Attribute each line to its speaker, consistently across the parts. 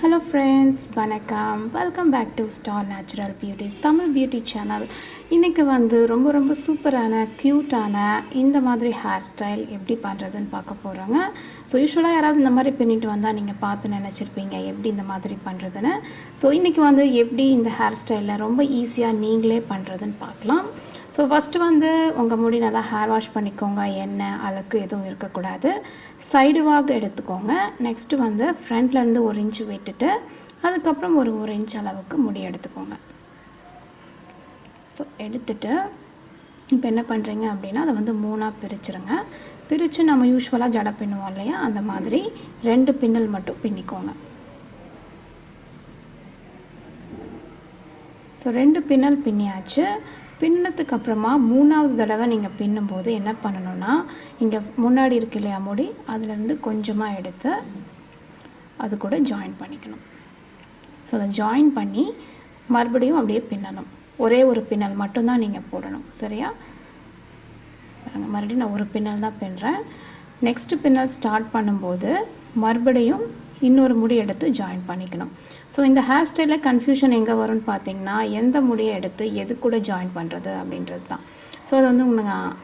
Speaker 1: Hello friends, vanakkam. Welcome back to Star Natural Beauties Tamil Beauty Channel. இன்னைக்கு வந்து ரொம்ப சூப்பரான கியூட்டான இந்த மாதிரி ஹேர் ஸ்டைல் எப்படி பண்றதுன்னு பார்க்க போறோங்க. ஸோ யூசுவலாக யாராவது இந்த மாதிரி பின்னிட்டு வந்தால் நீங்கள் பார்த்து நினச்சிருப்பீங்க எப்படி இந்த மாதிரி பண்ணுறதுன்னு. ஸோ இன்றைக்கி வந்து எப்படி இந்த ஹேர் ஸ்டைலில் ரொம்ப ஈஸியாக நீங்களே பண்ணுறதுன்னு பார்க்கலாம். ஸோ ஃபஸ்ட்டு வந்து உங்கள் முடி நல்லா ஹேர் வாஷ் பண்ணிக்கோங்க. எண்ணெய் அழுக்கு எதுவும் இருக்கக்கூடாது. சைடு வாக் எடுத்துக்கோங்க. நெக்ஸ்ட்டு வந்து ஃப்ரண்ட்லேருந்து 1 இன்ச்சு விட்டுட்டு அதுக்கப்புறம் ஒரு இன்ச் அளவுக்கு முடி எடுத்துக்கோங்க. ஸோ எடுத்துட்டு இப்போ என்ன பண்ணுறீங்க அப்படின்னா அதை வந்து 3ஆக பிரிச்சுருங்க. பிரித்து நம்ம யூஸ்வலாக ஜடை பின்னுவோம் இல்லையா, அந்த மாதிரி 2 பின்னல் மட்டும் பின்னிக்கோங்க. ஸோ 2 பின்னல் பின்னியாச்சு. பின்னத்துக்கு அப்புறமா 3ஆவது தடவை நீங்கள் பின்னும்போது என்ன பண்ணணும்னா, இங்கே முன்னாடி இருக்கு இல்லையா முடி, அதுலேருந்து கொஞ்சமாக எடுத்து அது கூட ஜாயின் பண்ணிக்கணும். ஸோ அதை ஜாயின் பண்ணி மறுபடியும் அப்படியே பின்னணும். ஒரே ஒரு பின்னல் மட்டும்தான் நீங்கள் போடணும். சரியா? மறுபடியும் நான் ஒரு பின்னல் தான் பின்னுறேன். நெக்ஸ்ட்டு பின்னல் ஸ்டார்ட் பண்ணும்போது மறுபடியும் இன்னொரு முடி எடுத்து ஜாயின் பண்ணிக்கணும். ஸோ இந்த ஹேர் ஸ்டைலில் கன்ஃபியூஷன் எங்கே வரும்னு பார்த்தீங்கன்னா, எந்த முடியை எடுத்து எது கூட ஜாயின் பண்ணுறது அப்படின்றது தான். ஸோ அது வந்து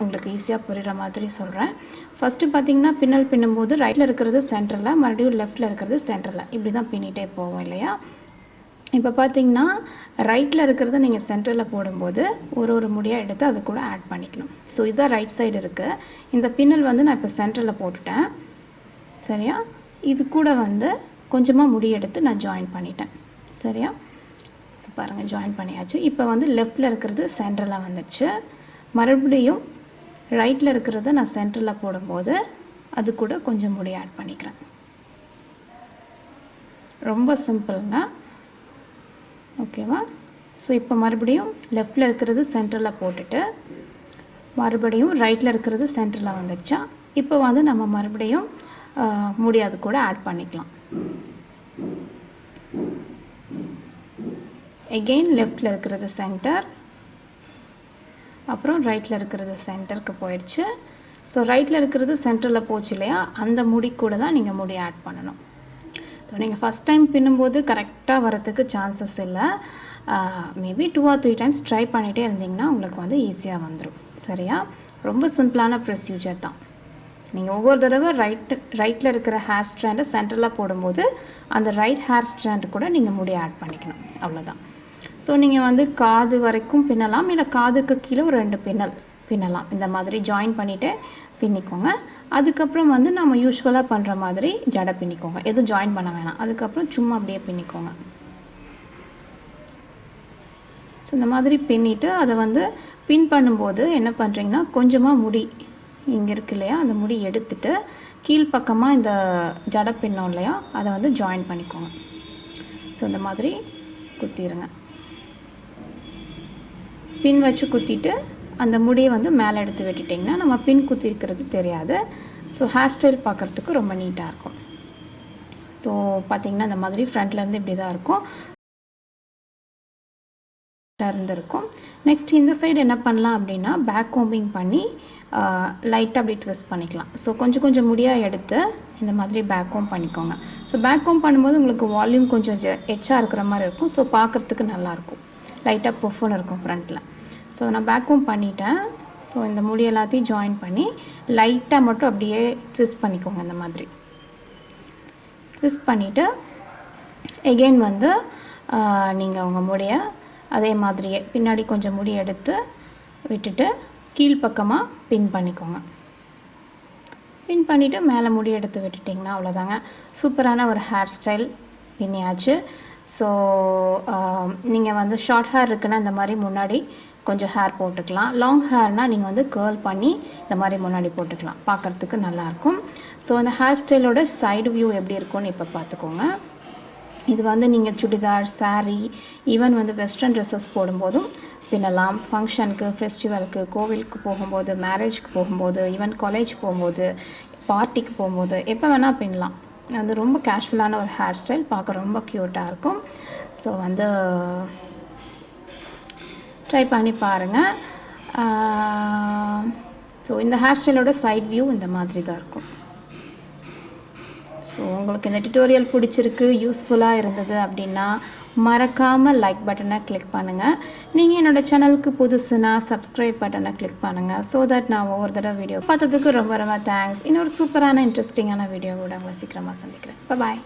Speaker 1: உங்களுக்கு ஈஸியாக புரிகிற மாதிரி சொல்கிறேன். ஃபஸ்ட்டு பார்த்தீங்கன்னா பின்னல் பின்னும்போது ரைட்டில் இருக்கிறது சென்டரில், மறுபடியும் லெஃப்ட்டில் இருக்கிறது சென்டரில், இப்படி தான் பின்னிட்டே போவோம் இல்லையா. இப்போ பார்த்தீங்கன்னா ரைட்டில் இருக்கிறத நீங்கள் சென்டரில் போடும்போது ஒரு முடியாக எடுத்து அது கூட ஆட் பண்ணிக்கணும். ஸோ இதுதான் ரைட் சைடு இருக்குது. இந்த பின்னல் வந்து நான் இப்போ சென்டரில் போட்டுட்டேன். சரியா? இது கூட வந்து கொஞ்சமாக முடி எடுத்து நான் ஜாயின் பண்ணிட்டேன். சரியா? பாருங்கள், ஜாயின் பண்ணியாச்சு. இப்போ வந்து லெஃப்டில் இருக்கிறது சென்டரில் வந்துடுச்சு. மறுபடியும் ரைட்டில் இருக்கிறத நான் சென்டரில் போடும்போது அது கூட கொஞ்சம் முடி ஆட் பண்ணிக்கிறேன். ரொம்ப சிம்பிளுங்க. ஓகேவா? ஸோ இப்போ மறுபடியும் லெஃப்டில் இருக்கிறது சென்டரில் போட்டுட்டு மறுபடியும் ரைட்டில் இருக்கிறது சென்டரில் வந்துடுச்சா. இப்போ வந்து நம்ம மறுபடியும் முடி அது கூட ஆட் பண்ணிக்கலாம். எகெயின் லெஃப்டில் இருக்கிறது சென்டர், அப்புறம் ரைட்டில் இருக்கிறது சென்டருக்கு போயிடுச்சு. ஸோ ரைட்டில் இருக்கிறது சென்டரில் போச்சு இல்லையா, அந்த முடி கூட தான் நீங்கள் முடி ஆட் பண்ணணும். ஸோ நீங்கள் ஃபஸ்ட் டைம் பின்னும்போது கரெக்டாக வரத்துக்கு சான்சஸ் இல்லை. மேபி 2 or 3 டைம்ஸ் ட்ரை பண்ணிகிட்டே இருந்தீங்கன்னா உங்களுக்கு வந்து ஈஸியாக வந்துடும். சரியா? ரொம்ப சிம்பிளான ப்ரொசீஜர் தான். நீங்கள் ஒவ்வொரு தடவை ரைட்டில் இருக்கிற ஹேர் ஸ்ட்ராண்டை சென்டரில் போடும்போது அந்த ரைட் ஹேர் ஸ்ட்ராண்டு கூட நீங்கள் முடி ஆட் பண்ணிக்கணும். அவ்வளோதான். ஸோ நீங்கள் வந்து காது வரைக்கும் பின்னலாம், இல்லை காதுக்கு கீழே ஒரு 2 பின்னல் பின்னலாம். இந்த மாதிரி ஜாயின் பண்ணிவிட்டு பின்னிக்கோங்க. அதுக்கப்புறம் வந்து நம்ம யூஸ்வலாக பண்ணுற மாதிரி ஜடை பின்னிக்கோங்க. எதுவும் ஜாயின் பண்ண வேணாம். அதுக்கப்புறம் சும்மா அப்படியே பின்னிக்கோங்க. ஸோ இந்த மாதிரி பின்னிட்டு அதை வந்து பின் பண்ணும்போது என்ன பண்ணுறீங்கன்னா, கொஞ்சமாக முடி இங்கே இருக்கு இல்லையா, அந்த முடி எடுத்துட்டு கீழ்ப்பக்கமாக இந்த ஜடை பின்னோம் இல்லையா, அதை வந்து ஜாயின் பண்ணிக்கோங்க. ஸோ இந்த மாதிரி குத்திடுங்க. பின் வச்சு குத்திட்டு அந்த முடியை வந்து மேலே எடுத்து வெட்டிட்டிங்கன்னா நம்ம பின் குத்திருக்கிறது தெரியாது. ஸோ ஹேர் ஸ்டைல் பார்க்குறதுக்கு ரொம்ப நீட்டாக இருக்கும். ஸோ பார்த்திங்கன்னா இந்த மாதிரி ஃப்ரண்ட்லேருந்து இப்படி தான் இருக்கும் இருந்திருக்கும். நெக்ஸ்ட் இந்த சைடு என்ன பண்ணலாம் அப்படின்னா, பேக் கோம்பிங் பண்ணி லைட்டாக அப்படி ட்விஸ்ட் பண்ணிக்கலாம். ஸோ கொஞ்சம் முடியாக எடுத்து இந்த மாதிரி பேக் கோம் பண்ணிக்கோங்க. ஸோ பேக் கோம் பண்ணும்போது உங்களுக்கு வால்யூம் கொஞ்சம் எச்சாக இருக்கிற மாதிரி இருக்கும். ஸோ பார்க்குறதுக்கு நல்லாயிருக்கும். லைட்டாக புஃப்னு இருக்கும் ஃப்ரண்ட்டில். ஸோ நான் பேக் கோம் பண்ணிட்டேன். ஸோ இந்த முடி எல்லாத்தையும் ஜாயின் பண்ணி லைட்டாக மட்டும் அப்படியே ட்விஸ்ட் பண்ணிக்கோங்க. இந்த மாதிரி ட்விஸ்ட் பண்ணிவிட்டு எகெயின் வந்து நீங்கள் உங்கள் முடியை அதே மாதிரியே பின்னாடி கொஞ்சம் முடி எடுத்து விட்டுட்டு கீழ்ப்பக்கமாக பின் பண்ணிக்கோங்க. பின் பண்ணிவிட்டு மேலே முடி எடுத்து விட்டுட்டிங்கன்னா அவ்வளோதாங்க. சூப்பரான ஒரு ஹேர் ஸ்டைல் பின்னியாச்சு. ஸோ நீங்கள் வந்து ஷார்ட் ஹேர் இருக்குன்னா இந்த மாதிரி முன்னாடி கொஞ்சம் ஹேர் போட்டுக்கலாம். லாங் ஹேர்னால் நீங்கள் வந்து கேர்ள் பண்ணி இந்த மாதிரி முன்னாடி போட்டுக்கலாம். பார்க்குறதுக்கு நல்லாயிருக்கும். ஸோ இந்த ஹேர் ஸ்டைலோட சைடு வியூ எப்படி இருக்கும்னு இப்போ பார்த்துக்கோங்க. இது வந்து நீங்கள் சுடிதார், சாரீ, ஈவன் வந்து வெஸ்டர்ன் ட்ரெஸ்ஸஸ் போடும்போதும் பின்னலாம். ஃபங்க்ஷனுக்கு, ஃபெஸ்டிவலுக்கு, கோவிலுக்கு போகும்போது, மேரேஜ்க்கு போகும்போது, ஈவன் காலேஜ் போகும்போது, பார்ட்டிக்கு போகும்போது எப்போ வேணால் பின்னலாம். அது ரொம்ப கேஷுவலான ஒரு ஹேர் ஸ்டைல், பார்க்க ரொம்ப க்யூட்டாக இருக்கும். ஸோ வந்து ட்ரை பண்ணி பாருங்கள். ஸோ இந்த ஹேர் ஸ்டைலோட சைட் வியூ இந்த மாதிரி தான் இருக்கும். ஸோ உங்களுக்கு இந்த டியூட்டோரியல் பிடிச்சிருக்கு, யூஸ்ஃபுல்லாக இருந்தது அப்படின்னா மறக்காமல் லைக் பட்டனை கிளிக் பண்ணுங்கள். நீங்கள் என்னோடய சேனலுக்கு புதுசுனா சப்ஸ்கிரைப் பட்டனை கிளிக் பண்ணுங்கள். ஸோ தட் நான் ஒவ்வொரு தடவை வீடியோ பார்த்ததுக்கு ரொம்ப ரொம்ப தேங்க்ஸ். இன்னொரு சூப்பரான இன்ட்ரெஸ்டிங்கான வீடியோவோட உங்களை சீக்கிரமாக சந்திக்கிறேன். பாய்.